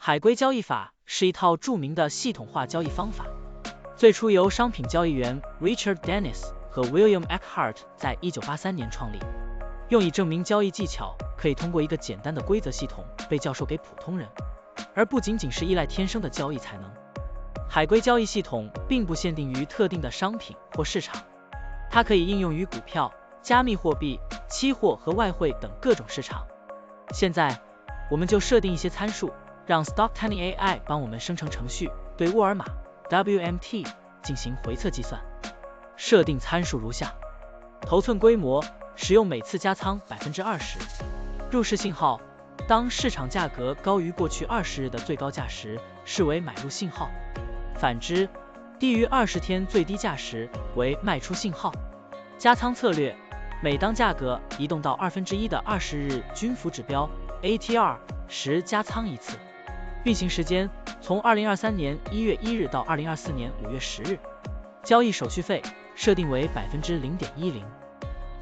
海龟交易法是一套著名的系统化交易方法，最初由商品交易员 Richard Dennis 和 William Eckhart 在1983年创立，用以证明交易技巧可以通过一个简单的规则系统被教授给普通人，而不仅仅是依赖天生的交易才能。海龟交易系统并不限定于特定的商品或市场，它可以应用于股票、加密货币、期货和外汇等各种市场。现在，我们就设定一些参数，让 Stocktiny AI 帮我们生成程序，对沃尔玛 WMT 进行回测计算。设定参数如下：头寸规模，使用每次加仓 20%。入市信号，当市场价格高于过去20日的最高价时，视为买入信号；反之，低于20天最低价时为卖出信号。加仓策略，每当价格移动到1/2的20日均幅指标 ATR 时加仓一次。运行时间从2023年1月1日到2024年5月10日。交易手续费设定为 0.10%。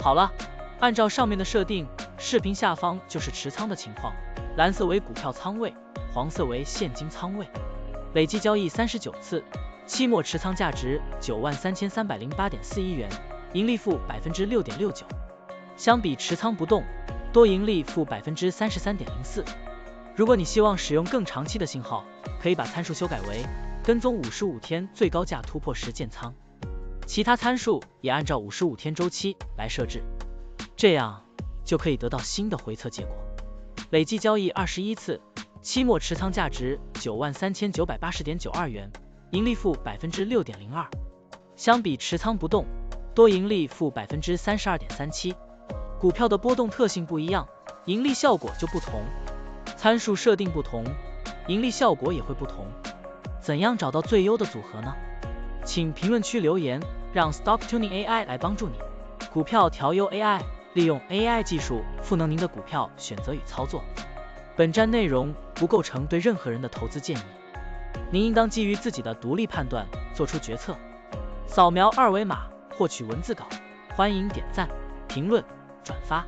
好了，按照上面的设定，视频下方就是持仓的情况，蓝色为股票仓位，黄色为现金仓位。累计交易39次，期末持仓价值93308.41元，盈利负 6.69%。相比持仓不动，多盈利负 33.04%。如果你希望使用更长期的信号，可以把参数修改为跟踪55天最高价突破时建仓，其他参数也按照55天周期来设置，这样就可以得到新的回测结果。累计交易21次，期末持仓价值93980.92元，盈利负 6.02%。相比持仓不动，多盈利负 32.37%。股票的波动特性不一样，盈利效果就不同。参数设定不同，盈利效果也会不同。怎样找到最优的组合呢？请评论区留言，让 Stocktiny AI 来帮助你。股票调优 AI， 利用 AI 技术赋能您的股票选择与操作。本站内容不构成对任何人的投资建议，您应当基于自己的独立判断做出决策。扫描二维码获取文字稿，欢迎点赞、评论、转发。